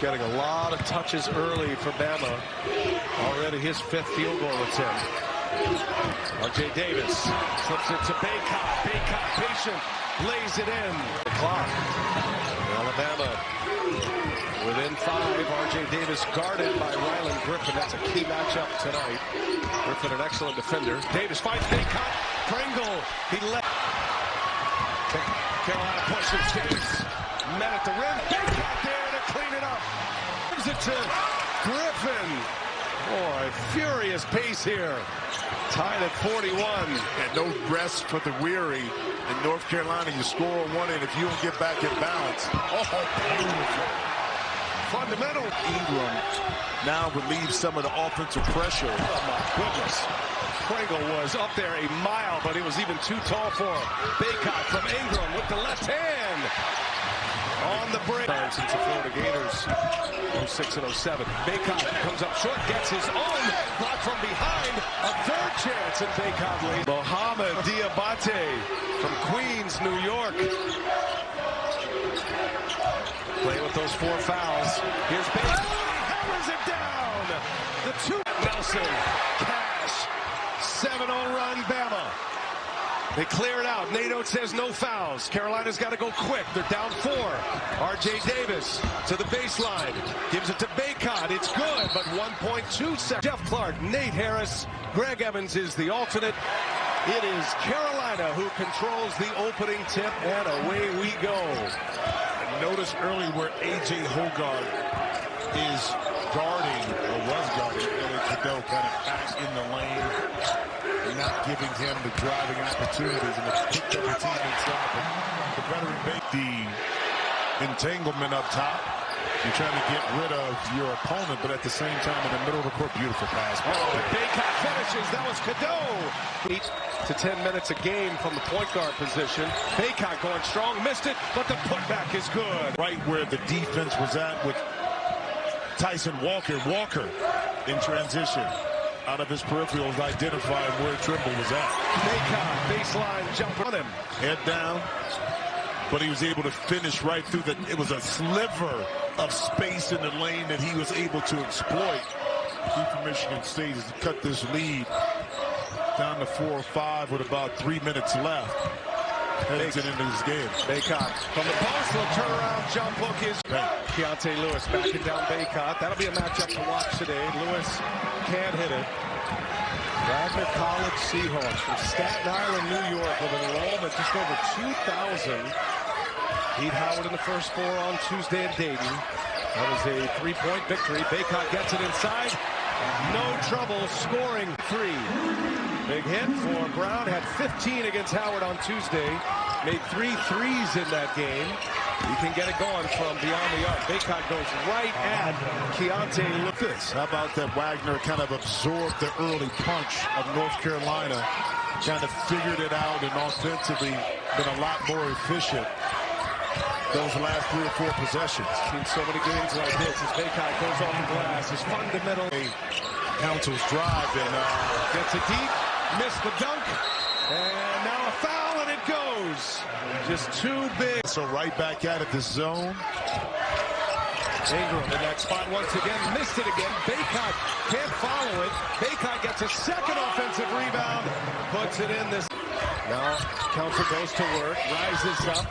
Getting a lot of touches early for Bama. Already his 5th field goal attempt. R.J. Davis flips it to Bacot. Bacot patient, lays it in. The clock. Alabama within 5. R.J. Davis guarded by Ryland Griffin. That's a key matchup tonight. Griffin, an excellent defender. Davis finds Bacot. Pringle. He left. Carolina pushes Davis. Met at the rim. Bacot there to clean it up. Gives it to Griffin. Boy, furious pace here. Tied at 41. And no rest for the weary. In North Carolina, you score one, and if you don't get back in balance, beautiful. Fundamental. Ingram now relieves some of the offensive pressure. Oh, my goodness. Pringle was up there a mile, but he was even too tall for him. Bacot from Ingram with the left hand. On the break. Since the Florida Gators, 06 and 07. Bacot comes up short, gets his own. Blocked from behind. A 3rd chance, and Bacot leads. Mohamed Diabate from Queens, New York. Playing with those 4 fouls. Here's Bacot. He hammers it down. The 2. Nelson. Cash. 7-0 run, Bama. They clear it out. Nate Oates says no fouls. Carolina's got to go quick. They're down 4. R.J. Davis to the baseline. Gives it to Bacot. It's good, but 1.2 seconds. Jeff Clark, Nate Harris, Greg Evans is the alternate. It is Carolina who controls the opening tip, and away we go. Notice early where A.J. Hogarth is guarding, or was guarding, Billy Cadeau kind of back in the lane. Not giving him the driving opportunities, and it's picked up the team inside. The veteran make the entanglement up top. You're trying to get rid of your opponent, but at the same time, in the middle of the court, beautiful pass. Oh, Bacot finishes. That was Cadeau. 8 to 10 minutes a game from the point guard position. Bacot going strong, missed it, but the putback is good. Right where the defense was at with Tyson Walker. Walker in transition. Out of his peripherals, identifying where Trimble was at. Bacot, baseline jump on him. Head down, but he was able to finish right through the. It was a sliver of space in the lane that he was able to exploit. He from Michigan State has cut this lead down to 4 or 5 with about 3 minutes left. Heads it into this game. Bacot from the post, will turn around jump hook is Keontae Lewis backing down Bacot. That'll be a matchup to watch today. Lewis can't hit it. Wagner College Seahawks from Staten Island, New York, with an enrollment just over 2,000. Beat Howard in the first 4 on Tuesday at Dayton. That was a 3-point victory. Bacot gets it inside. No trouble scoring 3. Big hit for Brown. Had 15 against Howard on Tuesday. Made 3 threes in that game. He can get it going from beyond the arc. Bacot goes right at Keontae Lewis. How about that Wagner kind of absorbed the early punch of North Carolina. Kind of figured it out and offensively been a lot more efficient those last 3 or 4 possessions. Seen so many games like this as Bacot goes off the glass. His fundamental Council's drive and gets it deep, missed the dunk, and now a foul and it goes. Just too big. So right back at it, this zone. Ingram in that spot once again, missed it again. Bacot can't follow it. Bacot gets a second offensive rebound, puts it in this. Now Council goes to work, rises up.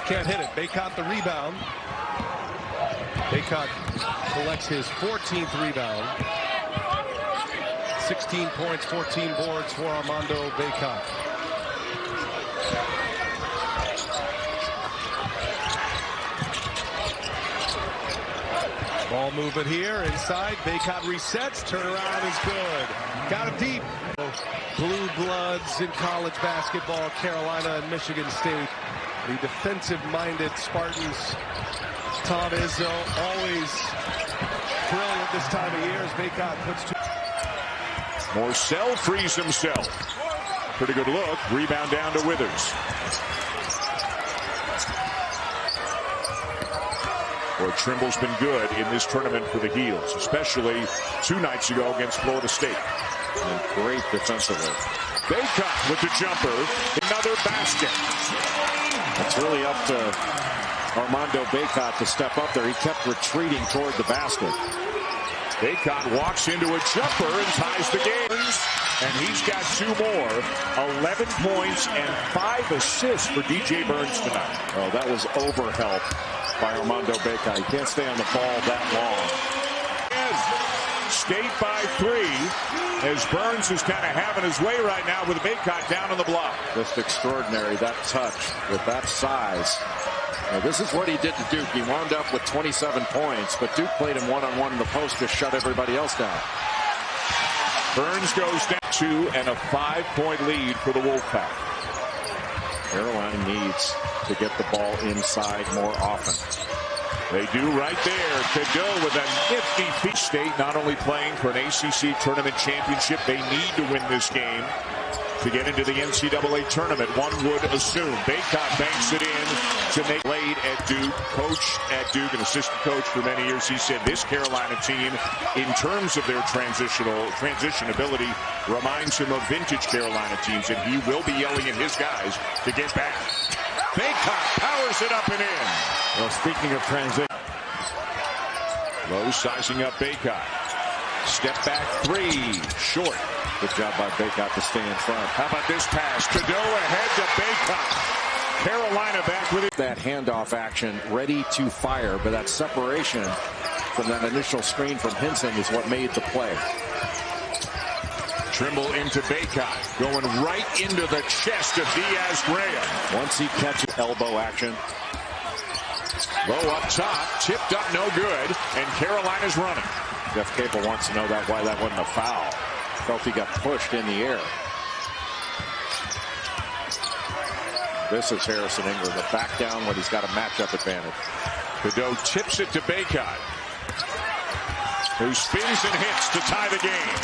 Can't hit it. Bacot the rebound. Bacot collects his 14th rebound. 16 points, 14 boards for Armando Bacot. Ball movement here inside. Bacot resets. Turnaround is good. Got him deep. Blue bloods in college basketball. Carolina and Michigan State. The defensive-minded Spartans. Tom Izzo always brilliant this time of year as Bacot puts 2. Morcell frees himself. Pretty good look. Rebound down to Withers. Well, Trimble's been good in this tournament for the Heels, especially 2 nights ago against Florida State. And great defensively. Bacot with the jumper. Another basket. It's really up to Armando Bacot to step up there. He kept retreating toward the basket. Bacot walks into a jumper and ties the game. And he's got 2 more. 11 points and 5 assists for DJ Burns tonight. Oh, that was overhelp by Armando Bacot. He can't stay on the ball that long. And State by 3 as Burns is kind of having his way right now with Bacot down on the block. Just extraordinary, that touch with that size. Now, this is what he did to Duke. He wound up with 27 points, but Duke played him one-on-one in the post to shut everybody else down. Burns goes down 2 and a 5-point lead for the Wolfpack. Carolina needs to get the ball inside more often. They do right there. Cadeau with a nifty feat. State not only playing for an ACC tournament championship, they need to win this game to get into the NCAA tournament, one would assume. Bacot banks it in to make late at Duke, coached at Duke, an assistant coach for many years. He said this Carolina team, in terms of their transition ability, reminds him of vintage Carolina teams, and he will be yelling at his guys to get back. Bacot powers it up and in. Well, speaking of transition, Lowe sizing up Bacot. Step back 3, short. Good job by Bacot to stay in front. How about this pass? Cadeau ahead to Bacot. Carolina back with it. That handoff action ready to fire, but that separation from that initial screen from Hinson is what made the play. Trimble into Bacot, going right into the chest of Diaz-Graham. Once he catches elbow action. Low up top, tipped up, no good, and Carolina's running. Jeff Capel wants to know why that wasn't a foul. Felt he got pushed in the air. This is Harrison Ingram, the back down when he's got a matchup advantage. Cadeau tips it to Bacot, who spins and hits to tie the game.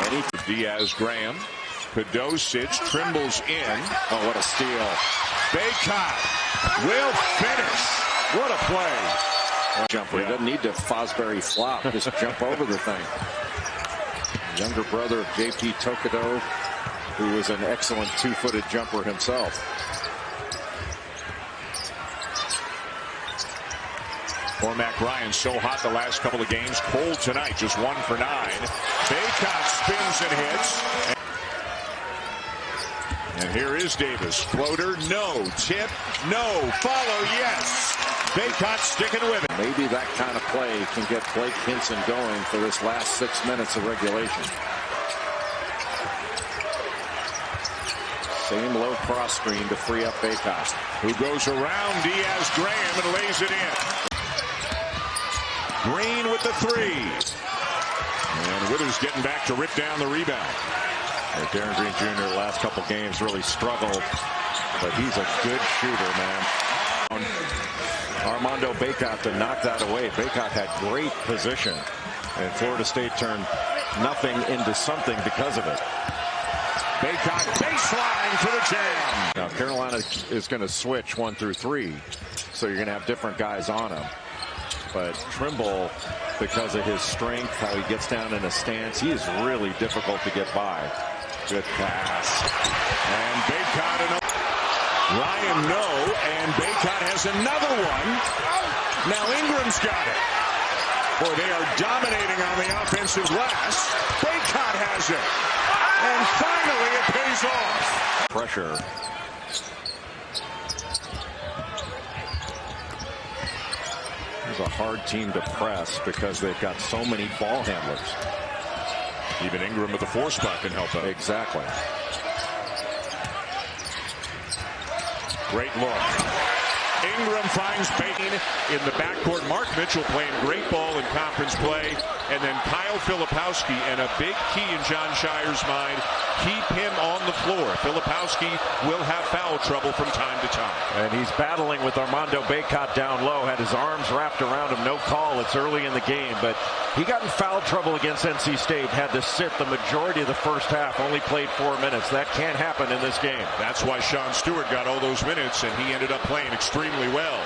And Diaz-Graham. Cadeau sits, Trimble's in. Oh, what a steal. Bacot will finish. What a play. Jumper. He doesn't need to Fosbury flop. Just jump over the thing. Younger brother of JP Tokido, who was an excellent 2-footed jumper himself. Cormac Ryan so hot the last couple of games. Cold tonight, just 1 for 9. Bacot spins and hits. And here is Davis. Floater, no. Tip, no. Follow, yes. Bacot sticking with it. Maybe that kind of play can get Blake Hinson going for this last 6 minutes of regulation. Same low cross screen to free up Bacot, who goes around Diaz-Graham and lays it in. Green with the 3. And Withers getting back to rip down the rebound. Darren Green Jr. the last couple games really struggled, but he's a good shooter, man. Armando Bacot to knock that away. Bacot had great position, and Florida State turned nothing into something because of it. Bacot baseline for the jam. Now Carolina is going to switch 1 through 3, so you're going to have different guys on him. But Trimble, because of his strength, how he gets down in a stance, he is really difficult to get by. Good pass. And Bacot, Ryan no, and Bacot has another one. Now Ingram's got it. Boy, they are dominating on the offensive glass. Bacot has it. And finally it pays off. Pressure. It's a hard team to press because they've got so many ball handlers. Even Ingram with the 4 spot can help out. Exactly. Great look. Ingram finds Bacon in the backcourt. Mark Mitchell playing great ball in conference play. And then Kyle Filipowski, and a big key in John Shire's mind, keep him on the floor. Filipowski will have foul trouble from time to time. And he's battling with Armando Bacot down low. Had his arms wrapped around him. No call. It's early in the game. But he got in foul trouble against NC State. Had to sit the majority of the first half. Only played 4 minutes. That can't happen in this game. That's why Sean Stewart got all those minutes, and he ended up playing extremely well.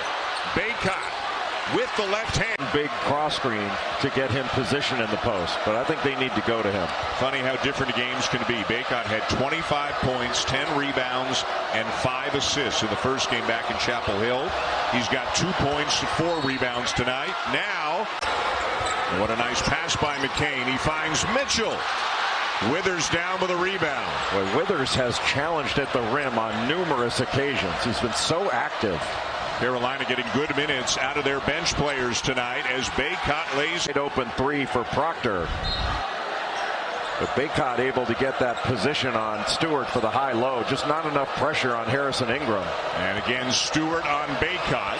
Bacot with the left hand. Big cross screen to get him positioned in the post, but I think they need to go to him. Funny how different games can be. Bacot had 25 points, 10 rebounds, and 5 assists in the first game back in Chapel Hill. He's got 2 points and 4 rebounds tonight. Now, what a nice pass by McCain. He finds Mitchell. Withers down with a rebound. Boy, Withers has challenged at the rim on numerous occasions. He's been so active. Carolina getting good minutes out of their bench players tonight as Bacot lays It open 3 for Proctor. But Bacot able to get that position on Stewart for the high-low. Just not enough pressure on Harrison Ingram. And again, Stewart on Bacot.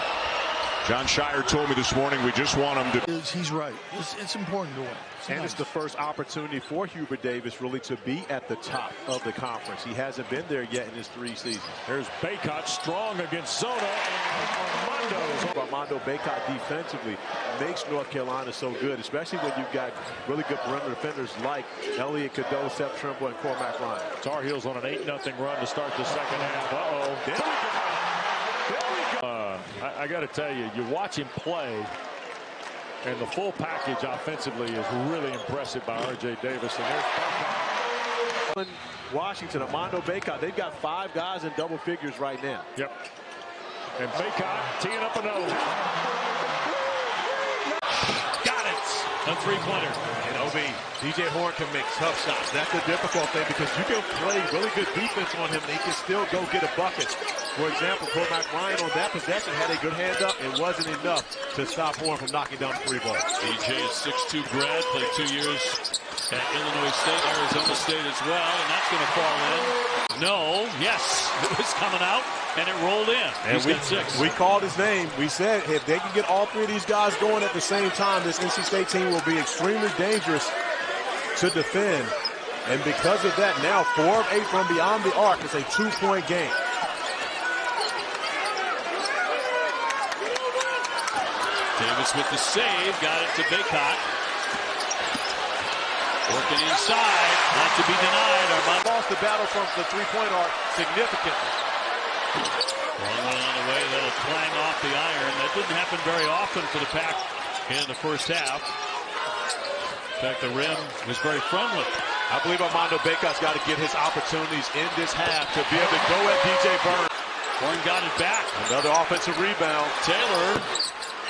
John Shire told me this morning we just want him to. He's right. It's important to win. It's the first opportunity for Hubert Davis really to be at the top of the conference. He hasn't been there yet in his 3 seasons. There's Bacot strong against Zona, and Armando Bacot defensively makes North Carolina so good, especially when you've got really good perimeter defenders like Elliot Cadeau, Seth Trimble, and Cormac Ryan. Tar Heels on an 8-0 run to start the second half. I got to tell you, you watch him play, and the full package offensively is really impressive by R.J. Davis. And there's Washington, Armando Bacot, they've got 5 guys in double figures right now. Yep. And Bacot teeing up a nose. Got it. A 3-pointer. And OB, DJ Horn can make tough shots. That's the difficult thing because you can play really good defense on him and he can still go get a bucket. For example, Cormac Ryan on that possession had a good hand up. It wasn't enough to stop Horn from knocking down the 3 ball. DJ is 6'2" grad, played 2 years at Illinois State, Arizona State as well, and that's going to fall in. No, yes, it was coming out, and it rolled in. And He's got 6. We called his name. We said if they can get all 3 of these guys going at the same time, this NC State team will be extremely dangerous to defend. And because of that, now 4 of 8 from beyond the arc. It's a 2-point game. Davis with the save, got it to Bacot. Working inside, not to be denied. Armando Lost the battle from the 3-point arc significantly. Long one on the way, that'll clang off the iron. That didn't happen very often for the Pack in the first half. In fact, the rim was very friendly. I believe Armando Bacot's got to get his opportunities in this half to be able to go at DJ Burns. Horn got it back. Another offensive rebound. Taylor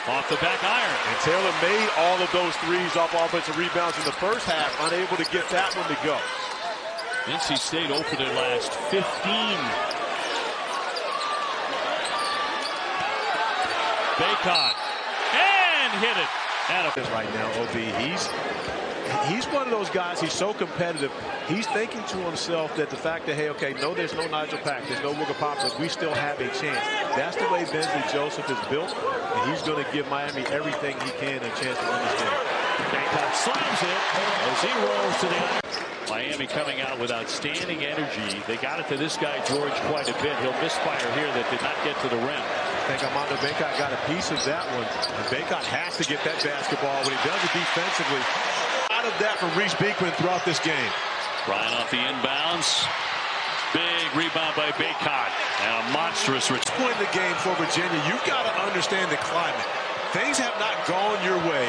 off the back iron. And Taylor made all of those 3s off offensive rebounds in the first half, unable to get that one to go. NC State 0 for their last 15. Bacot and hit it. Right now, OB, he's one of those guys. He's so competitive. He's thinking to himself that the fact that, hey, okay, no, there's no Nigel Pack, there's no Wigga Pop, but we still have a chance. That's the way Bensley Joseph is built, and he's going to give Miami everything he can a chance to win this game. Bacot slams it as he rolls to the iron. Miami coming out with outstanding energy. They got it to this guy, George, quite a bit. He'll misfire here that did not get to the rim. I think Armando Bacot got a piece of that one. And Bacot has to get that basketball. When he does it defensively, out of that from Reese Beekman throughout this game. Ryan off the inbounds. Big rebound by Bacot. And a monstrous return. Point in the game for Virginia, you've got to understand the climate. Things have not gone your way.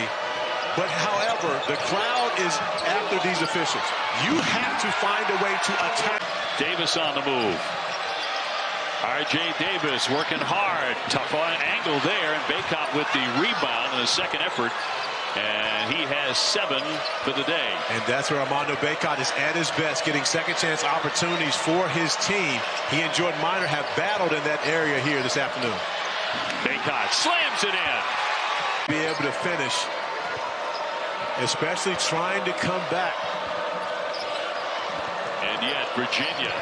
But however, the crowd is after these officials. You have to find a way to attack. Davis on the move. R.J. Davis working hard. Tough on angle there. And Bacot with the rebound in the second effort. And he has 7 for the day. And that's where Armando Bacot is at his best, getting second chance opportunities for his team. He and Jordan Minor have battled in that area here this afternoon. Bacot slams it in. Be able to finish, especially trying to come back. And yet Virginia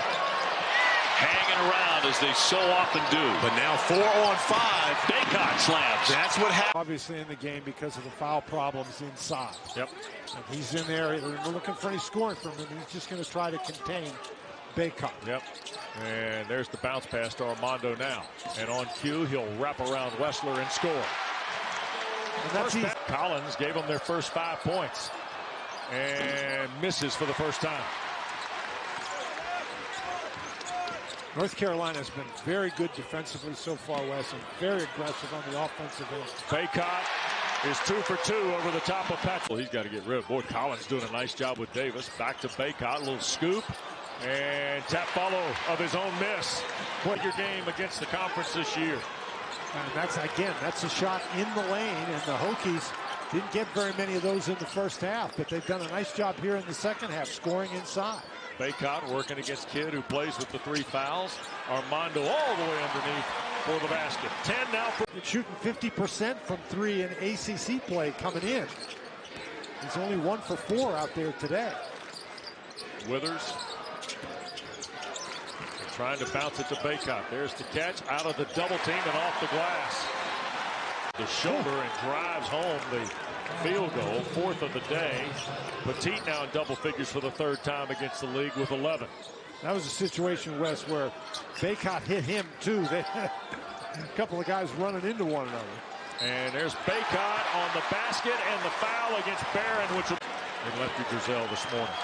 hanging around as they so often do. But now 4 on 5. Bacot slams. That's what happened. Obviously in the game because of the foul problems inside. Yep. And he's in there. We're looking for any scoring from him. He's just going to try to contain Bacot. Yep. And there's the bounce pass to Armando now. And on cue, he'll wrap around Wessler and score. And that's easy. Collins gave them their first 5 points. And misses for the first time. North Carolina has been very good defensively so far, Wes, and very aggressive on the offensive end. Bacot is 2 for 2 over the top of Patrick. Well, he's got to get rid of. Boy, Collins doing a nice job with Davis. Back to Bacot, a little scoop. And tap follow of his own miss. What your game against the conference this year? And that's a shot in the lane, and the Hokies didn't get very many of those in the first half, but they've done a nice job here in the second half, scoring inside. Bacot working against Kidd, who plays with the 3 fouls. Armando all the way underneath for the basket. 10 now. Shooting 50% from 3 in ACC play coming in. He's only 1 for 4 out there today. Withers trying to bounce it to Bacot. There's the catch out of the double team and off the glass. The shoulder and drives home the field goal, 4th of the day. Petit now in double figures for the 3rd time against the league with 11. That was a situation, Wes, where Bacot hit him too. They had a couple of guys running into one another. And there's Bacot on the basket and the foul against Barron, which will in Lefty Drizel this morning.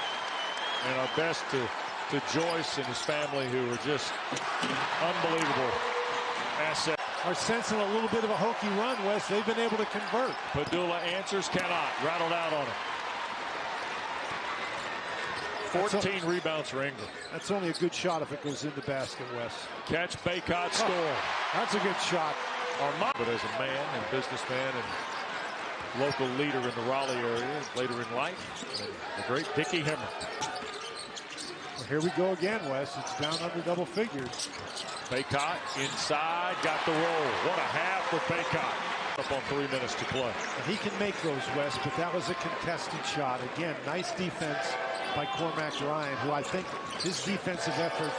And our best to Joyce and his family, who are just unbelievable assets. Are sensing a little bit of a Hokie run, Wes. They've been able to convert. Padula answers, cannot. Rattled out on him. 14 rebounds for Ingram. That's only a good shot if it goes in the basket, Wes. Catch, Bacot, score. That's a good shot. Armando, but as a man and businessman and local leader in the Raleigh area later in life, and the great Dickie Hemmer. Well, here we go again, Wes. It's down under double figures. Bacot inside, got the roll. What a half for Bacot. Up on 3 minutes to play. He can make those, Wes, but that was a contested shot. Again, nice defense by Cormac Ryan, who I think his defensive effort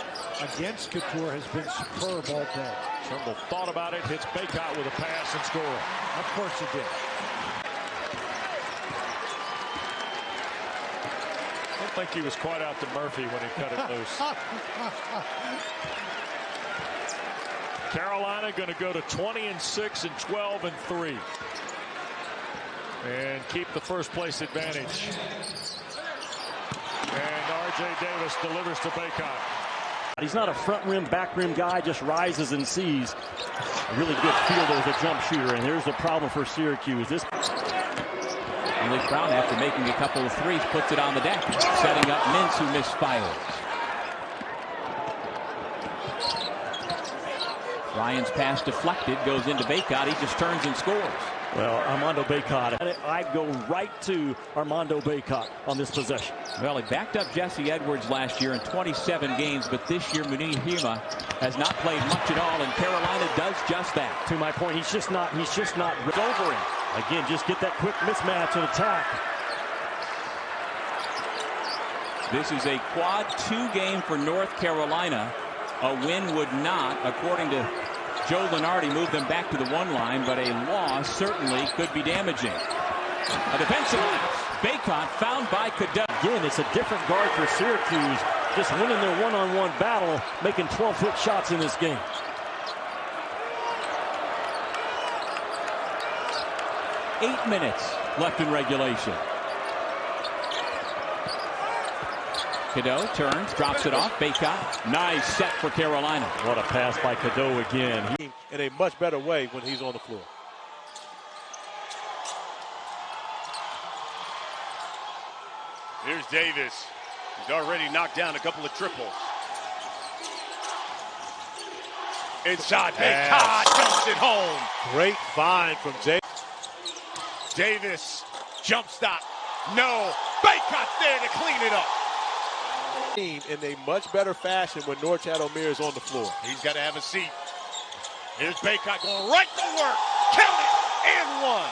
against Couture has been superb all day. Trimble thought about it, hits Bacot with a pass and score. Of course he did. I don't think he was quite out to Murphy when he cut it loose. Carolina going to go to 20-6 and 12-3. And keep the first place advantage. And R.J. Davis delivers to Bacot. He's not a front rim, back rim guy, just rises and sees. A really good fielder as a jump shooter, and here's the problem for Syracuse. This English Brown, after making a couple of threes, puts it on the deck, setting up Mintz, who misfires. Ryan's pass deflected, goes into Bacot. He just turns and scores. Well, Armando Bacot. I'd go right to Armando Bacot on this possession. Well, he backed up Jesse Edwards last year in 27 games, but this year Munir Hima has not played much at all, and Carolina does just that. To my point, he's just not over him. Again, just get that quick mismatch and attack. This is a quad 2 game for North Carolina. A win would not, according to Joe Lunardi, move them back to the 1 line, but a loss certainly could be damaging. A defensive lapse. Bacot found by Cadet. Again, it's a different guard for Syracuse, just winning their one-on-one battle, making 12-foot shots in this game. Eight minutes left in regulation. Cadeau turns, drops it off. Bacot, nice set for Carolina. What a pass by Cadeau again. In a much better way when he's on the floor. Here's Davis. He's already knocked down a couple of triples. Inside, Bacot dumps it home. Great find from Davis, jump stop. No, Bacot's there to clean it up. In a much better fashion when North Chatham-Mere is on the floor. He's got to have a seat. Here's Bacot going right to work. Count it, and 1.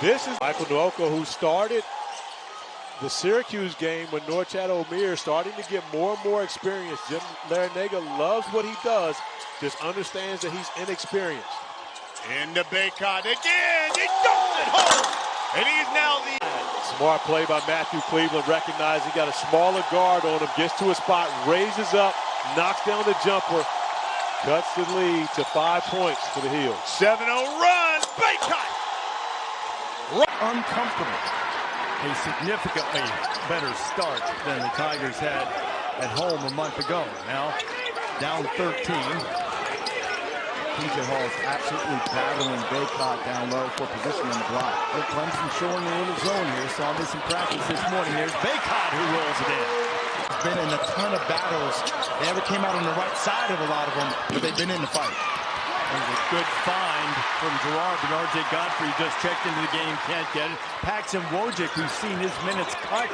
This is Michael Nwoko, who started the Syracuse game when North Chatham-Mere starting to get more and more experience. Jim Larinaga loves what he does, just understands that he's inexperienced. Into Bacot again. He dumps it home. And he's now the... Smart play by Matthew Cleveland. Recognized he got a smaller guard on him. Gets to a spot, raises up, knocks down the jumper. Cuts the lead to 5 points for the Heels. 7-0 run. Bacot. Uncomfortable. A significantly better start than the Tigers had at home a month ago. Now down 13. TJ Hall's absolutely battling Bacot down low for position on the block. Well, Clemson showing a little zone here. Saw this in practice this morning. Here's Bacot who rolls it in. Been in a ton of battles. They never came out on the right side of a lot of them, but they've been in the fight. a good find from Gerard, but R.J. Godfrey just checked into the game, can't get it. Paxton Wojcik, who's seen his minutes cut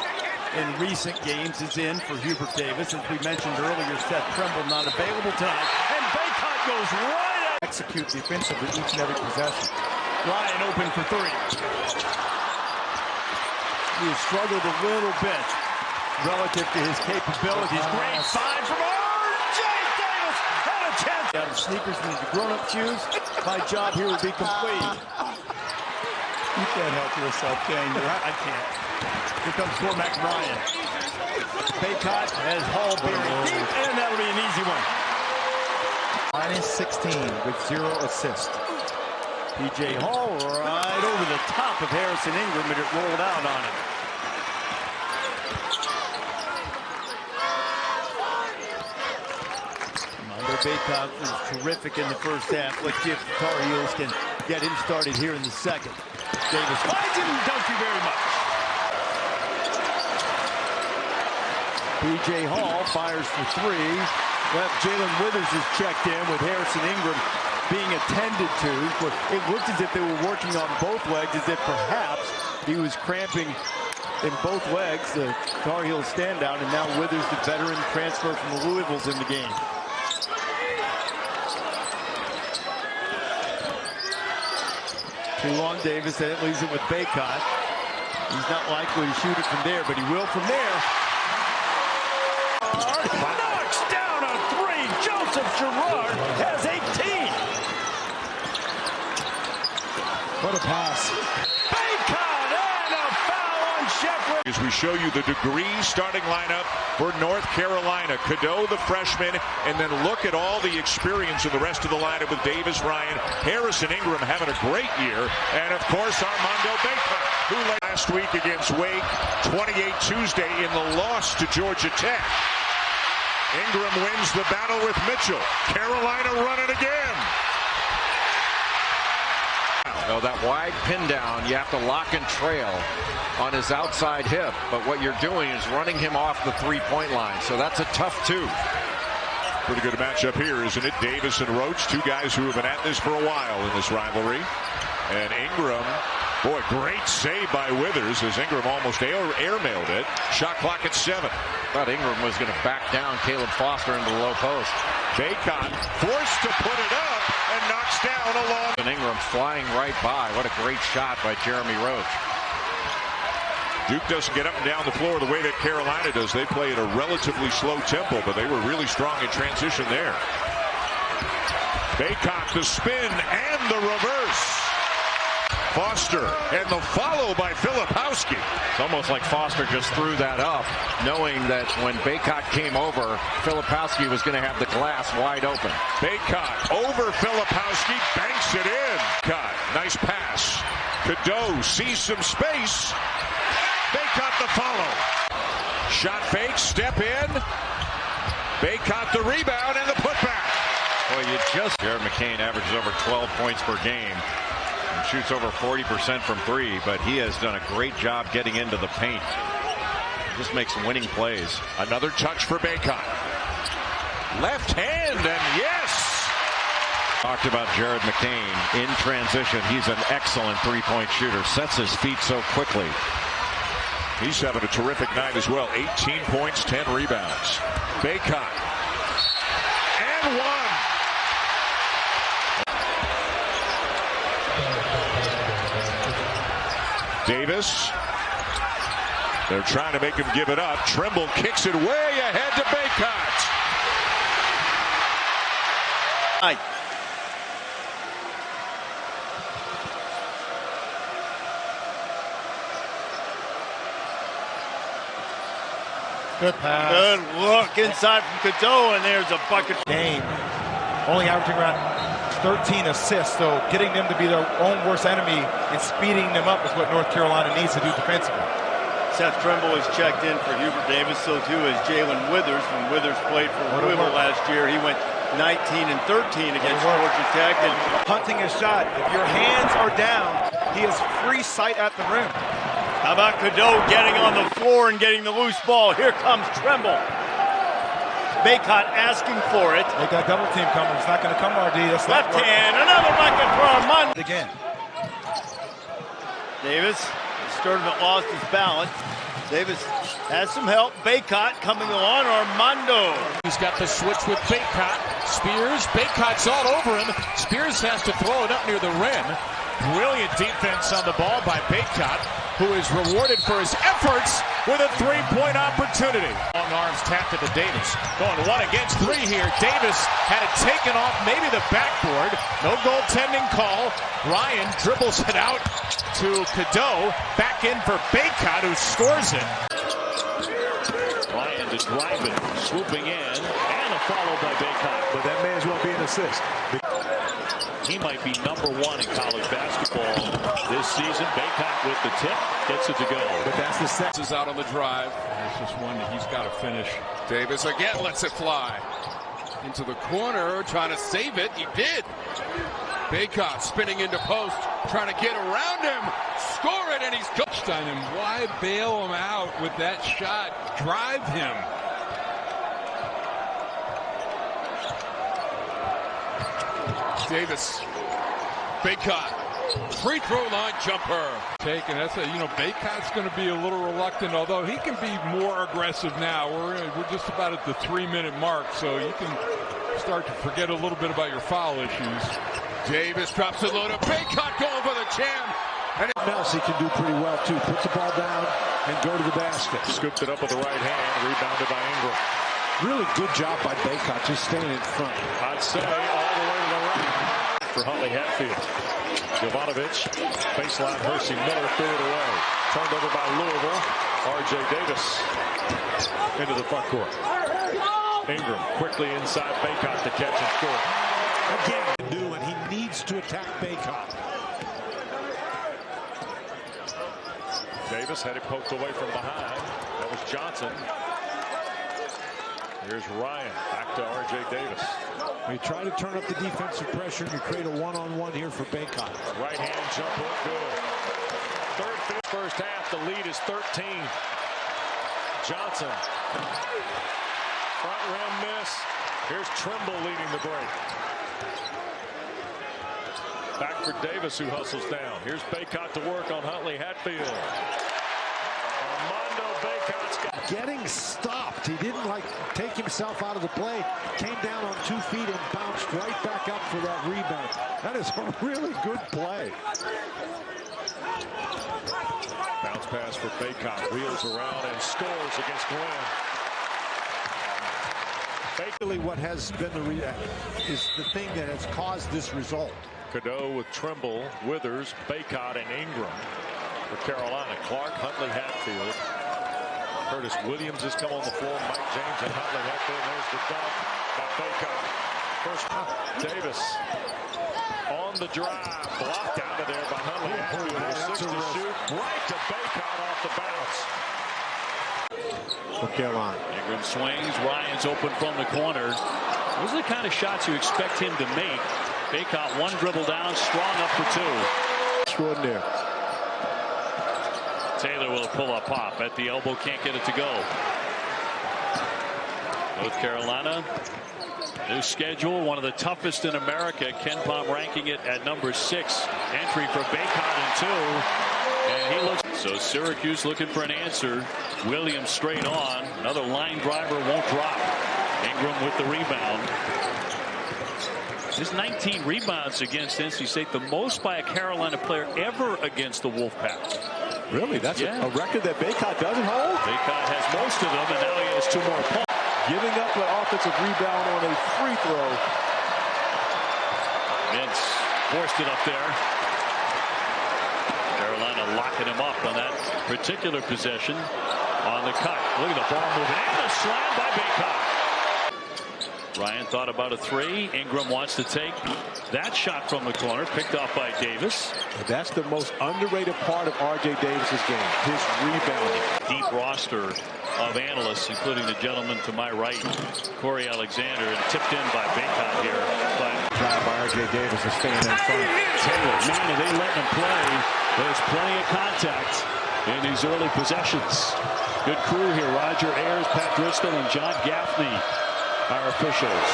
in recent games, is in for Hubert Davis. As we mentioned earlier, Seth Trimble not available tonight. And Bacot goes right at execute defensively each and every possession. Ryan open for three. He has struggled a little bit relative to his capabilities. Great find from R.J. Davis. Had a chance. Out of sneakers and the grown-up shoes, my job here would be complete. You can't help yourself, can you? I can't. Here comes Cormac Ryan. Bacot has Hall buried deep, and that'll be an easy one. Minus 16 with 0 assists. P.J. Hall right over the top of Harrison Ingram, and it rolled out on him. Armando Bacot was terrific in the first half. Let's see if the Tar Heels can get him started here in the second. Davis finds him. Thank you very much. P.J. Hall fires for three. Left Jalen Withers is checked in with Harrison Ingram being attended to. But it looked as if they were working on both legs, as if perhaps he was cramping in both legs. The Tar Heels standout, and now Withers, the veteran transfer from the Louisville's in the game. Two on Davis, and it leaves it with Bacot. He's not likely to shoot it from there, but he will from there. Knocks down a three. Joseph Girard has 18. What a pass. Bacot and a foul on Shepard. As we show you the degree starting lineup for North Carolina. Cadeau, the freshman, and then look at all the experience of the rest of the lineup with Davis, Ryan, Harrison Ingram having a great year, and of course Armando Bacot, who last week against Wake, 28 Tuesday in the loss to Georgia Tech. Ingram wins the battle with Mitchell. Carolina running again. So that wide pin down, you have to lock and trail on his outside hip. But what you're doing is running him off the three-point line. So that's a tough two. Pretty good matchup here, isn't it? Davis and Roach, two guys who have been at this for a while in this rivalry. And Ingram, boy, great save by Withers as Ingram almost airmailed it. Shot clock at 7. Thought Ingram was going to back down Caleb Foster into the low post. Bacot forced to put it up and knocks down a long. And Ingram flying right by. What a great shot by Jeremy Roach. Duke doesn't get up and down the floor the way that Carolina does. They play at a relatively slow tempo, but they were really strong in transition there. Bacot the spin and the reverse. Foster and the follow by Filipowski. It's almost like Foster just threw that up, knowing that when Bacot came over, Filipowski was going to have the glass wide open. Bacot over Filipowski, banks it in. Bacot, nice pass. Cadeau sees some space. Bacot the follow. Shot fake, step in. Bacot the rebound and the putback. Well, Jared McCain averages over 12 points per game. Shoots over 40% from three, but he has done a great job getting into the paint. Just makes winning plays. Another touch for Bacot. Left hand, and yes! Talked about Jared McCain in transition. He's an excellent three-point shooter. Sets his feet so quickly. He's having a terrific night as well. 18 points, 10 rebounds. Bacot. And one. Davis. They're trying to make him give it up. Trimble kicks it way ahead to Bacot. Good pass. Good look inside from Cadeau, and there's a bucket. Game. Only averaging around 13 assists, so getting them to be their own worst enemy and speeding them up is what North Carolina needs to do defensively. Seth Trimble is checked in for Hubert Davis, so too is Jalen Withers. When Withers played for Louisville last year, he went 19 and 13 against Georgia Tech. And hunting his shot. If your hands are down, he has free sight at the rim. How about Cadeau getting on the floor and getting the loose ball? Here comes Trimble. Bacot asking for it. They got double team coming. It's not going to come, RD. That's left hand, another bucket for Armando. Again. Davis, Sturdivant lost his balance. Davis has some help. Bacot coming on. Armando. He's got the switch with Bacot. Spears. Bacot's all over him. Spears has to throw it up near the rim. Brilliant defense on the ball by Bacot, who is rewarded for his efforts with a three-point opportunity. Long arms tapped to Davis. Going 1 against 3 here. Davis had it taken off maybe the backboard. No goaltending call. Ryan dribbles it out to Cadeau. Back in for Bacot, who scores it. Ryan to drive it. Swooping in. And a follow by Bacot. But that may as well be an assist. He might be #1 in college basketball this season. Bacot with the tip, gets it to go. But that's the set. Is out on the drive. It's just one that he's got to finish. Davis again lets it fly. Into the corner, trying to save it. He did. Bacot spinning into post, trying to get around him. Score it, and he's touched on him. Why bail him out with that shot? Drive him. Davis, Bacot, free throw line jumper. Taken. That's Bacot's going to be a little reluctant, although he can be more aggressive now. We're just about at the 3-minute mark, so you can start to forget a little bit about your foul issues. Davis drops it low to Bacot, going for the jam. And else he can do pretty well too. Puts the ball down and go to the basket. Scooped it up with the right hand, rebounded by Ingram. Really good job by Bacot, just staying in front. I'd say all the way to the right for Huntley Hatfield. Jovanovic, baseline, Hersey, Miller threw it away. Turned over by Louisville. R.J. Davis into the front court. Ingram quickly inside Bacot to catch and score. Again, and he needs to attack Bacot. Davis had it poked away from behind. That was Johnson. Here's Ryan, back to R.J. Davis. We try to turn up the defensive pressure and you create a one-on-one here for Bacot. Right hand jumper, good. First half, the lead is 13. Johnson. Front rim miss. Here's Trimble leading the break. Back for Davis, who hustles down. Here's Bacot to work on Huntley Hatfield. Armando Bacot's got getting stopped. He didn't take himself out of the play. Came down on 2 feet and bounced right back up for that rebound. That is a really good play. Bounce pass for Bacot. Wheels around and scores against Glenn. Basically, what has been is the thing that has caused this result. Cadeau with Trimble, Withers, Bacot, and Ingram. For Carolina, Clark, Huntley, Hatfield. Curtis Williams has come on the floor. Mike James and Huntley Hatfield. There's the dunk by Bacot. First, Davis on the drive. Blocked out of there by Huntley Hatfield. There's 6 to shoot. Right to Bacot off the bounce. For Carolina. Ingram swings. Ryan's open from the corner. Those are the kind of shots you expect him to make. Bacot one dribble down, strong up for 2. Extraordinary. Taylor will pull up pop at the elbow, can't get it to go. North Carolina, new schedule, one of the toughest in America. Ken Pom ranking it at number 6. Entry for Bacot in 2. And he looks. So Syracuse looking for an answer. Williams straight on. Another line driver won't drop. Ingram with the rebound. His 19 rebounds against NC State, the most by a Carolina player ever against the Wolfpack. Really? That's a record that Bacot doesn't hold? Bacot has most of them, and now he has 2 more points. Giving up an offensive rebound on a free throw. Vince forced it up there. Carolina locking him up on that particular possession on the cut. Look at the ball moving. And a slam by Bacot. Ryan thought about a 3. Ingram wants to take that shot from the corner, picked off by Davis. That's the most underrated part of R.J. Davis's game, his rebounding. Deep roster of analysts, including the gentleman to my right, Corey Alexander, and tipped in by Bacot here. But drive by R.J. Davis is staying in front. Taylor, man, are they letting him play? There's plenty of contact in these early possessions. Good crew here. Roger Ayers, Pat Driscoll, and John Gaffney our officials.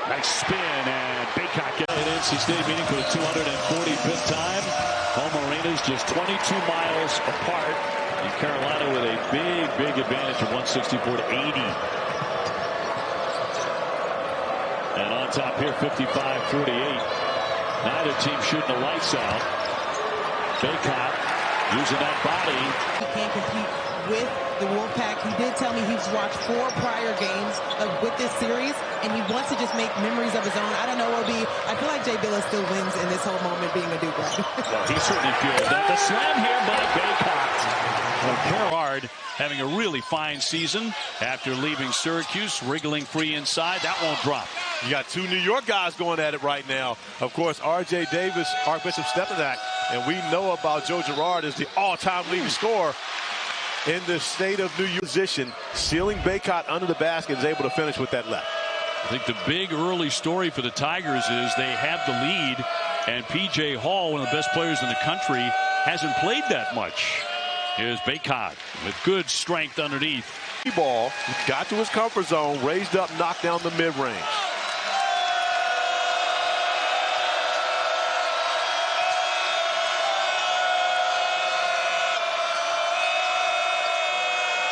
Nice spin, and Bacot gets an NC State meeting for the 245th time. Home arenas just 22 miles apart. And Carolina with a big advantage of 164-80. And on top here, 55-48. Neither team shooting the lights out. Bacot using that body. He can't compete with the Wolfpack. He did tell me he's watched 4 prior games with this series, and he wants to just make memories of his own. I don't know, OB. I feel like Jay Billis still wins in this whole moment being a Duke grad. Well, he certainly feels that. The slam here by Bacot. Well, having a really fine season after leaving Syracuse, wriggling free inside. That won't drop. You got 2 New York guys going at it right now. Of course, R.J. Davis, Archbishop Stepanak, and we know about Joe Girard as the all-time leading scorer in the state of New York position. Sealing Bacot under the basket, is able to finish with that left. I think the big early story for the Tigers is they have the lead, and P.J. Hall, one of the best players in the country, hasn't played that much. Here's Bacot with good strength underneath. Ball got to his comfort zone, raised up, knocked down the mid-range.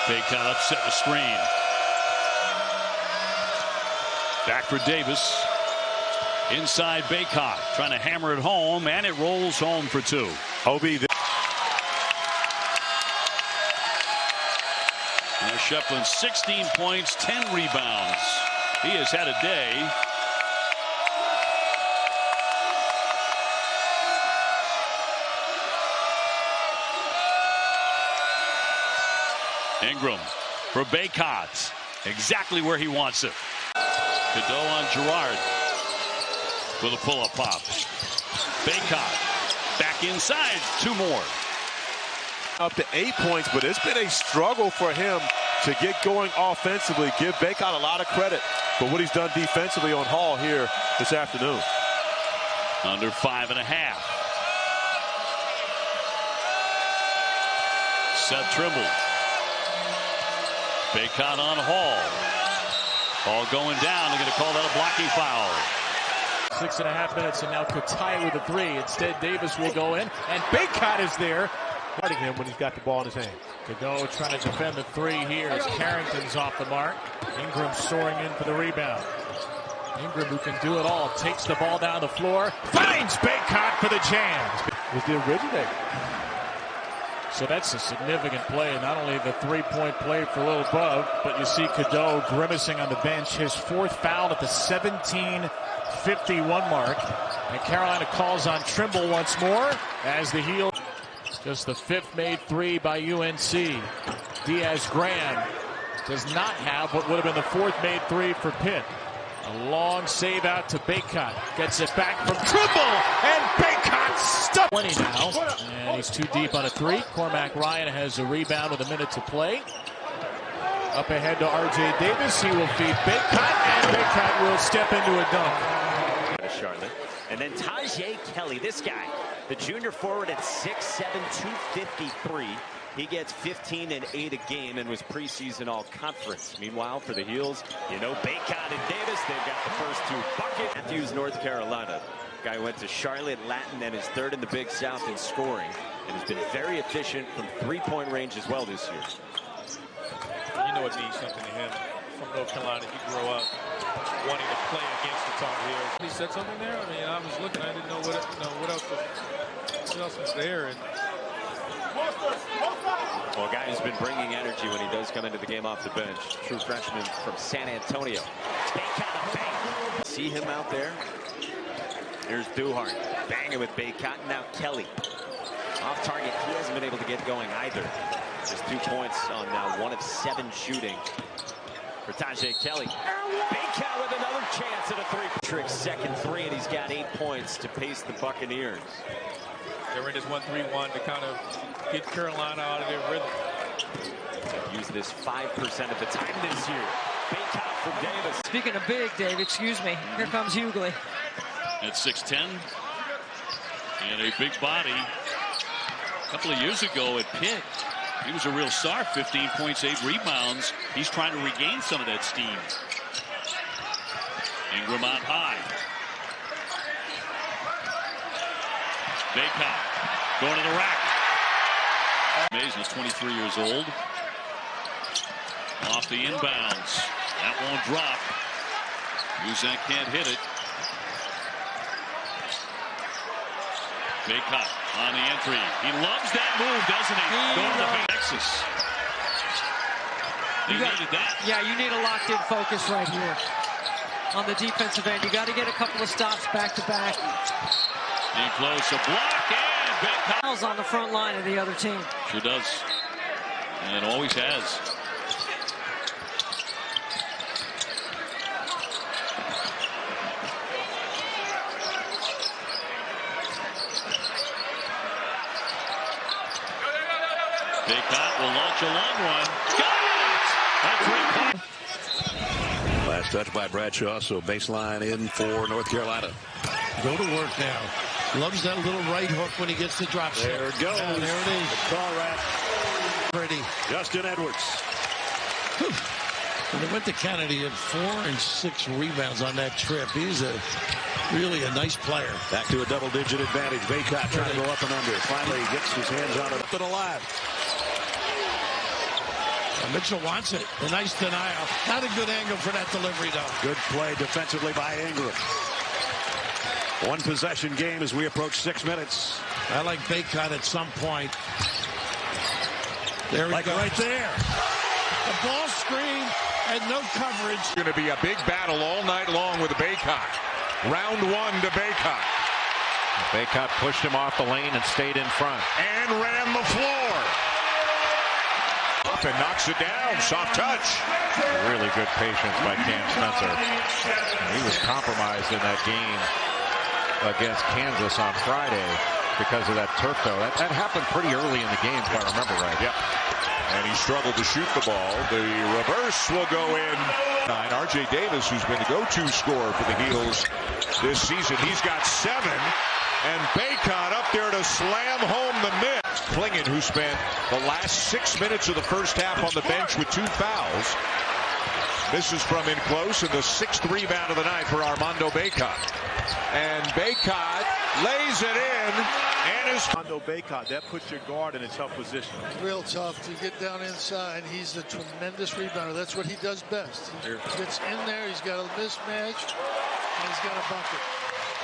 Bacot upset the screen. Back for Davis. Inside Bacot, trying to hammer it home, and it rolls home for 2. OB. Shefflin, 16 points, 10 rebounds. He has had a day. Ingram for Bacot. Exactly where he wants it. Cadeau on Girard for the pull-up pop. Bacot back inside. 2 more. Up to 8 points, but it's been a struggle for him to get going offensively. Give Bacot a lot of credit for what he's done defensively on Hall here this afternoon. Under 5.5. Seth Trimble. Bacot on Hall. Hall going down. They're going to call that a blocking foul. 6.5 minutes, and now Katai with a 3. Instead, Davis will go in, and Bacot is there. Fighting him when he's got the ball in his hand. Cadeau trying to defend the 3 here as Carrington's off the mark. Ingram soaring in for the rebound. Ingram, who can do it all, takes the ball down the floor, finds Bacot for the jam. Was the originator. So that's a significant play. Not only the 3-point play for Lil Bub, but you see Cadeau grimacing on the bench. His 4th foul at the 17:51 mark. And Carolina calls on Trimble once more as the heel. Just the 5th made 3 by UNC. Diaz-Graham does not have what would have been the 4th made 3 for Pitt. A long save out to Bacot. Gets it back from Trimble, and Bacot stuck. 20 now, and he's too deep on a 3. Cormac Ryan has a rebound with a minute to play. Up ahead to R.J. Davis. He will feed Bacot, and Bacot will step into a dunk. Charlotte. And then Tajay Kelly, this guy, the junior forward at 6'7", 253. He gets 15 and 8 a game and was preseason all-conference. Meanwhile, for the Heels, you know, Bacot and Davis, they've got the first 2 buckets. Matthews, North Carolina. Guy went to Charlotte, Latin, and is 3rd in the Big South in scoring, and has been very efficient from 3-point range as well this year. You know it means something to him. From North Carolina, he grew up wanting to play against the Tar Heels. He said something there. I mean, I was looking. I didn't know what else was there. And well, a guy who's been bringing energy when he does come into the game off the bench. True freshman from San Antonio. See him out there. Here's Duhart banging with Bacot. Now Kelly off target. He hasn't been able to get going either. Just 2 points on now 1 of 7 shooting for Tajay Kelly. Bacot with another chance at a 3. Trick's second 3, and he's got 8 points to pace the Buccaneers. They're in this 1-3-1 to kind of get Carolina out of their rhythm. They've used this 5% of the time this year. Bacot from Davis. Speaking of big, Dave, excuse me. Here comes Hughley. At 6'10", and a big body. A couple of years ago at Pitt, he was a real star. 15 points, 8 rebounds. He's trying to regain some of that steam. Ingram out high. Bacot going to the rack. Mays is 23 years old. Off the inbounds. That won't drop. Uzak can't hit it. Bacot on the entry. He loves that move, doesn't he? Going to the Texas. They needed that. Yeah, you need a locked-in focus right here on the defensive end. You got to get a couple of stops back to back. In close, a block, and Bacot on the front line of the other team. Sure does, and always has. Bacot will launch a long one. Got it! Last touch by Bradshaw, so baseline in for North Carolina. Go to work now. Loves that little right hook when he gets the drop shot. There it goes. Yeah, there it is. The call wrap. Pretty. Justin Edwards. Whew. When they went to Canada, he had 4 and 6 rebounds on that trip. He's really a nice player. Back to a double-digit advantage. Bacot trying to go up and under. Finally gets his hands on it. Up and alive. Mitchell wants it. A nice denial. Not a good angle for that delivery, though. Good play defensively by Ingram. One possession game as we approach 6 minutes. I like Bacot at some point. There he goes. Right there. The ball screen and no coverage. It's going to be a big battle all night long with Bacot. Round 1 to Bacot. Bacot pushed him off the lane and stayed in front. And ran the floor. Up and knocks it down. Soft touch. Really good patience by Cam Spencer. He was compromised in that game against Kansas on Friday because of that turf toe. That happened pretty early in the game, if I remember right. Yep. And he struggled to shoot the ball. The reverse will go in. R.J. Davis, who's been the go-to scorer for the Heels this season, he's got 7. And Bacot up there to slam home the miss. Klingen, who spent the last 6 minutes of the first half on the bench with 2 fouls. Misses from in close, and the 6th rebound of the night for Armando Bacot. And Bacot lays it in, and is Armando Bacot. That puts your guard in a tough position. Real tough to get down inside. He's a tremendous rebounder. That's what he does best. He gets in there. He's got a mismatch, and he's got a bucket.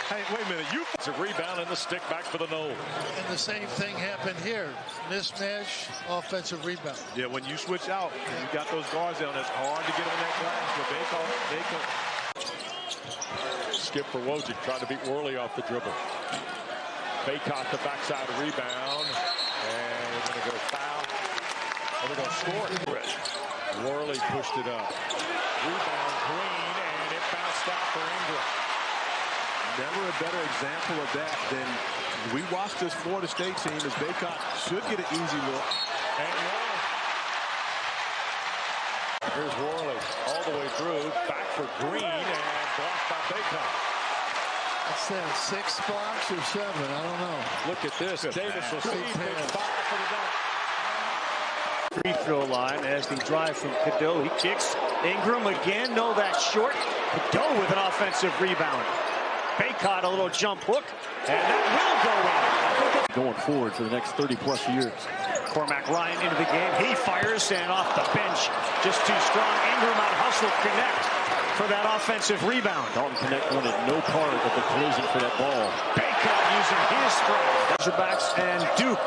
Hey, wait a minute. It's a rebound and the stick back for the Noles. And the same thing happened here. Mismatch, offensive rebound. Yeah, when you switch out, you got those guards down. It's hard to get on that glass. But Bacot. Skip for Wojcik, trying to beat Worley off the dribble. Bacot, the backside rebound. And we're going to go foul. And we're going to score it. Worley pushed it up. Rebound, Green, and it bounced out for Ingram. Never a better example of that than we watched this Florida State team as Bacot should get an easy look. And here's Worley all the way through. Back for Green and blocked by Bacot. What's that, 6 blocks or 7? I don't know. Look at this. Davis will see 5 for the dunk. Free throw line as the drive from Cadeau. He kicks. Ingram again. No, that's short. Cadeau with an offensive rebound. Bacot, a little jump hook, and that will go in. Going forward for the next 30-plus years. Cormac Ryan into the game. He fires, and off the bench, just too strong. Ingram out hustle, connect for that offensive rebound. Dalton Connect wanted no part of the collision for that ball. Bacot using his strength. Razorbacks and Duke.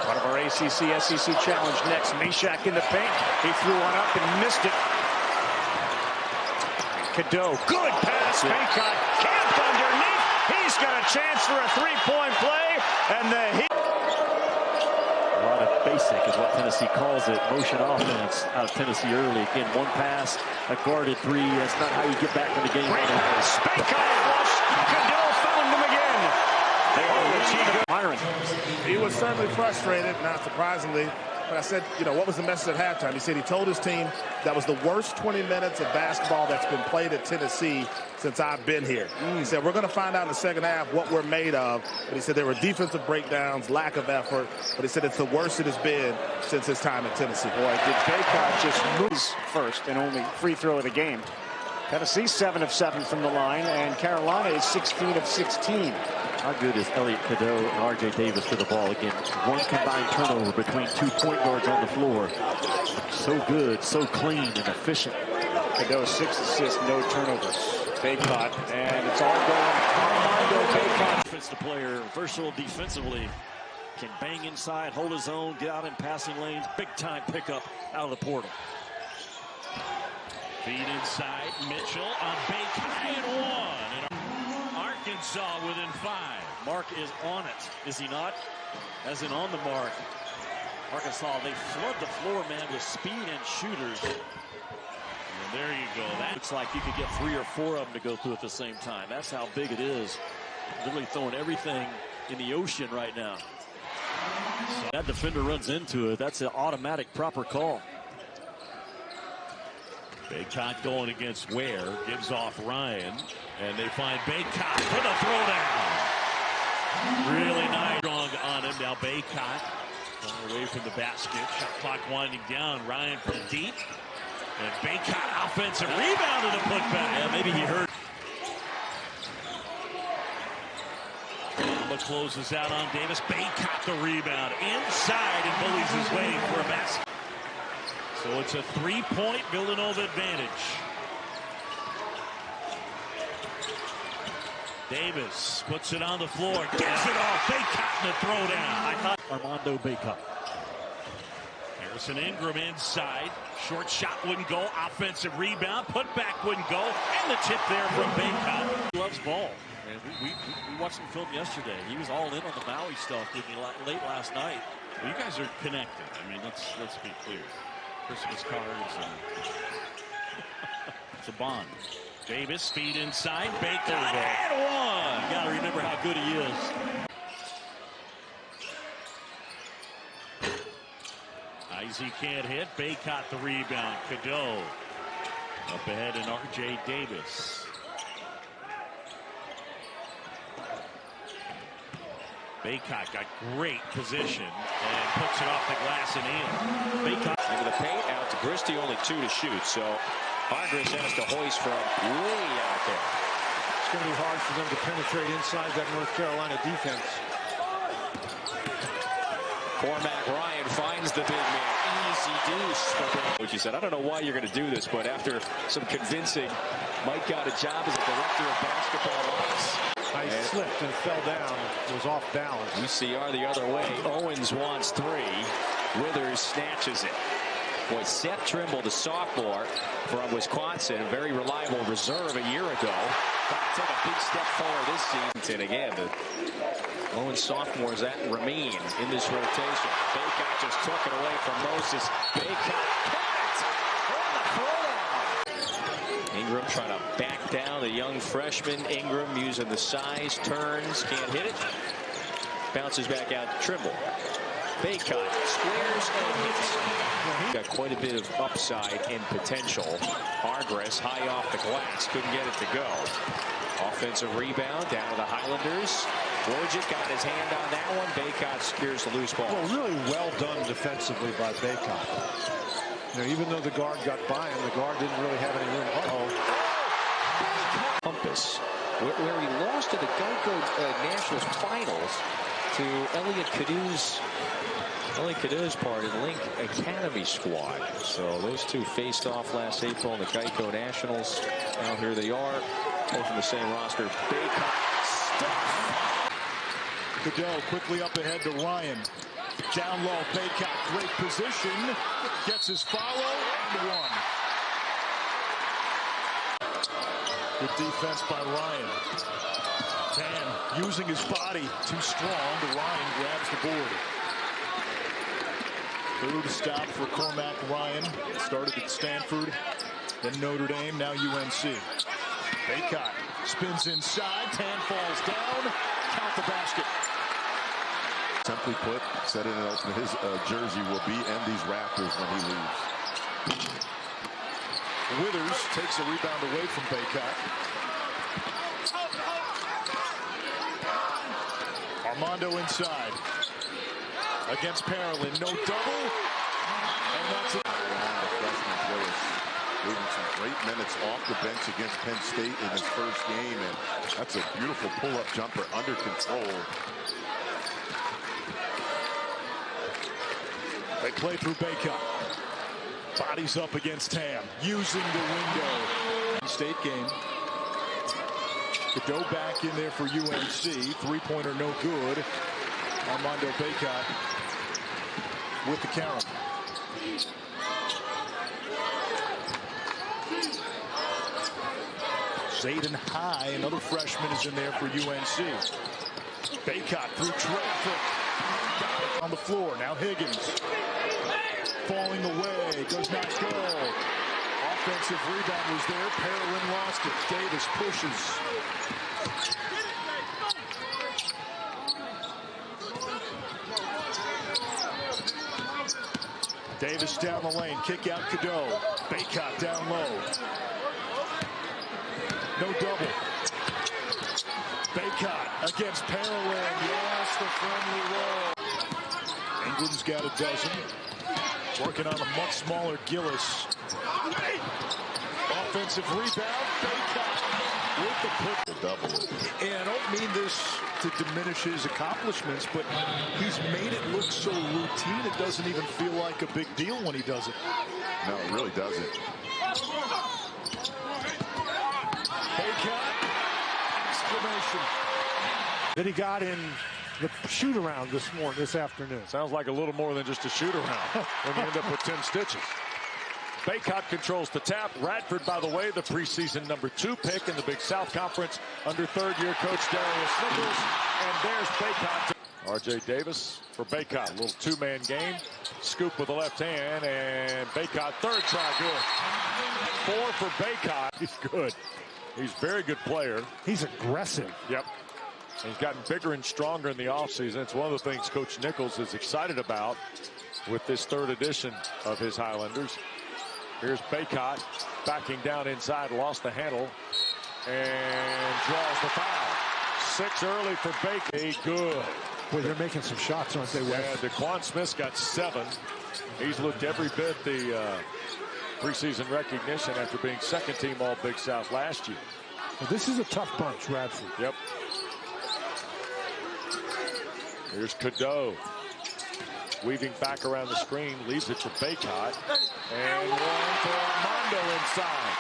Part of our ACC-SEC challenge next. Meshack in the paint. He threw one up and missed it. Cadeau, good pass. Bacot camped underneath. He's got a chance for a 3-point play, and the Heat. A lot of basic is what Tennessee calls it. Motion offense out of Tennessee early. Again, one pass, a guarded 3. That's not how you get back in the game. Bacot flush. Cadeau found him again. Myron. He was certainly frustrated, not surprisingly. But I said, what was the message at halftime? He said he told his team that was the worst 20 minutes of basketball that's been played at Tennessee since I've been here. He said, we're going to find out in the second half what we're made of. But he said there were defensive breakdowns, lack of effort. But he said it's the worst it has been since his time at Tennessee. Boy, did Bacot just move first and only free throw of the game. Tennessee 7 of 7 from the line, and Carolina is 16 of 16. How good is Elliot Cadeau and R.J. Davis to the ball? Again, one combined turnover between 2 point guards on the floor. So good, so clean and efficient. Cadeau 6 assists, no turnovers. Bacot, and it's all going Armando Bacot. Fits the player, versatile defensively. Can bang inside, hold his own, get out in passing lanes. Big time pickup out of the portal. Feed inside, Mitchell on Bacot and one. And Arkansas within 5. Mark is on it, is he not? As in on the mark. Arkansas, they flood the floor, man, with speed and shooters. And there you go. That looks like you could get 3 or 4 of them to go through at the same time. That's how big it is. Literally throwing everything in the ocean right now. So that defender runs into it. That's an automatic proper call. Bacot going against Ware, gives off Ryan, and they find Bacot for the throwdown. Really nice, strong on him. Now Bacot going away from the basket. Shot clock winding down. Ryan from deep, and Bacot offensive rebound to the putback. Yeah, maybe he heard. Drama closes out on Davis. Bacot the rebound inside and bullies his way for a basket. So it's a 3-point Villanova advantage. Davis puts it on the floor, gets it off. Bacot in the throwdown. I thought Armando Bacot. Harrison Ingram inside. Short shot wouldn't go. Offensive rebound. Putback wouldn't go. And the tip there from Bacot. He loves ball. And we watched him film yesterday. He was all in on the Maui stuff late last night. Well, you guys are connected. I mean, let's be clear. Christmas cards and it's a bond. Davis feed inside, Bacot and one. You got to remember how good he is. Izzy can't hit. Bacot the rebound. Cadeau up ahead and R.J. Davis. Bacot got great position and puts it off the glass and in. Bacot into the paint, out to Christie, only 2 to shoot. So Hargris has to hoist from way out there. It's going to be hard for them to penetrate inside that North Carolina defense. Cormac Ryan finds the big man. Easy deuce. Which he said, I don't know why you're going to do this, but after some convincing, Mike got a job as a director of basketball ops. I slipped and fell down, was off balance. UCR the other way. Owens wants 3. Withers snatches it. Boy, Seth Trimble, the sophomore from Wisconsin, very reliable reserve a year ago. Got to take a big step forward this season. And again, the Owens sophomores that remain in this rotation. Bacot just took it away from Moses. Bacot Ingram trying to back down the young freshman. Ingram using the size, turns, can't hit it. Bounces back out to Trimble. Bacot squares and hits. Got quite a bit of upside and potential. Hargris high off the glass, couldn't get it to go. Offensive rebound down to the Highlanders. Wojcik got his hand on that one. Bacot secures the loose ball. Well, really well done defensively by Bacot. You know, even though the guard got by him, the guard didn't really have any room. Compass, where he lost to the Geico Nationals finals to Elliot Cadou's part in Link Academy squad. So those two faced off last April in the Geico Nationals. Now here they are, both in the same roster. Bacot stuff. Cadeau quickly up ahead to Ryan. Down low, Bacot, great position, gets his follow and one. Good defense by Ryan. Tan using his body, too strong, but Ryan grabs the board. Third stop for Cormac Ryan. Started at Stanford, then Notre Dame, now UNC. Bacot spins inside, Tan falls down, count the basket. Simply put, said in his jersey will be in these Raptors when he leaves. Withers takes a rebound away from Bacot. Armando inside. Against Parolin, no double. And that's it. The freshman players leaving some great minutes off the bench against Penn State in his first game, and that's a beautiful pull-up jumper under control. They play through Bacot. Bodies up against Tam, using the window. State game. Cadeau back in there for UNC. Three-pointer no good. Armando Bacot with the count. Zayden High, another freshman, is in there for UNC. Bacot through traffic. On the floor, now Higgins. Falling away, does not go. Offensive rebound was there. Parolin lost it. Davis pushes. Davis down the lane. Kick out Cadeau. Bacot down low. No double. Bacot against Parolin. Yes, the friendly roll. Ingram's got a dozen. Working on a much smaller Gillis. Offensive rebound. Bacot with the put. Double. And I don't mean this to diminish his accomplishments, but he's made it look so routine it doesn't even feel like a big deal when he does it. No, it really doesn't. Bacot! Exclamation. That he got in the shoot-around this afternoon. Sounds like a little more than just a shoot-around when you end up with 10 stitches. Bacot controls the tap. Radford, by the way, the preseason #2 pick in the Big South Conference under third-year coach Darius Nichols. And there's Bacot. R.J. Davis for Bacot. A little two-man game. Scoop with the left hand, and Bacot, third try, good. 4 for Bacot. He's good. He's a very good player. He's aggressive. Yep. He's gotten bigger and stronger in the offseason. It's one of the things Coach Nichols is excited about with this third edition of his Highlanders. Here's Bacot backing down inside, lost the handle, and draws the foul. 6 early for Bacot. Good. Boy, they're making some shots, aren't they, Wes? Yeah, DeQuan Smith's got 7. He's looked every bit the preseason recognition after being second team All Big South last year. Well, this is a tough bunch, Radford. Yep. Here's Cadeau. Weaving back around the screen, leaves it to Bacot. And one for Armando inside.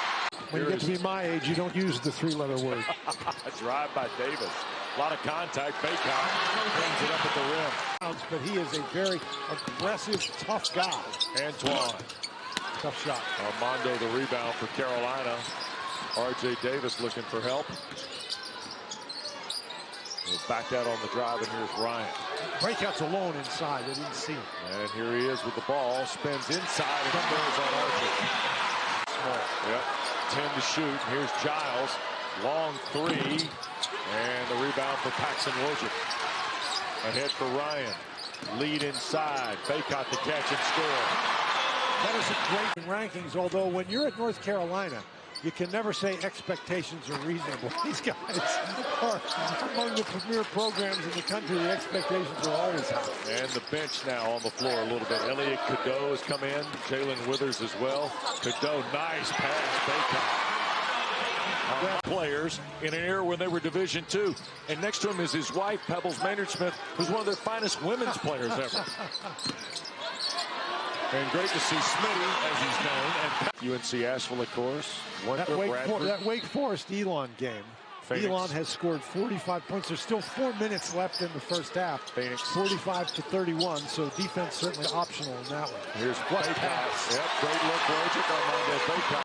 When you get to be my age, you don't use the 3-letter word. A drive by Davis. A lot of contact. Bacot brings it up at the rim. But he is a very aggressive, tough guy. Antoine. Tough shot. Armando the rebound for Carolina. R.J. Davis looking for help. Back out on the drive, and here's Ryan. Breakout's alone inside. They didn't see him. And here he is with the ball. Spins inside and scores on Archer. Small. Yep. 10 to shoot. Here's Giles. Long 3. And the rebound for Paxton Wojcik. Ahead for Ryan. Lead inside. Bacot the catch and score. That is a great rankings, although when you're at North Carolina, you can never say expectations are reasonable. These guys are among the premier programs in the country. The expectations are always high. And the bench now on the floor a little bit. Elliot Cadeau has come in. Jalen Withers as well. Cadeau, nice pass. Bacot. Players in an era when they were Division II. And next to him is his wife, Pebbles Maynard-Smith, who's one of their finest women's players ever. And great to see Smitty, as he's known. And UNC Asheville, of course. That Wake Forest Elon game. Phoenix. Elon has scored 45 points. There's still 4 minutes left in the first half. Phoenix. 45-31, so defense certainly optional in that one. Here's Bacot. Yep, great look, Wojcik. Armando Bacot.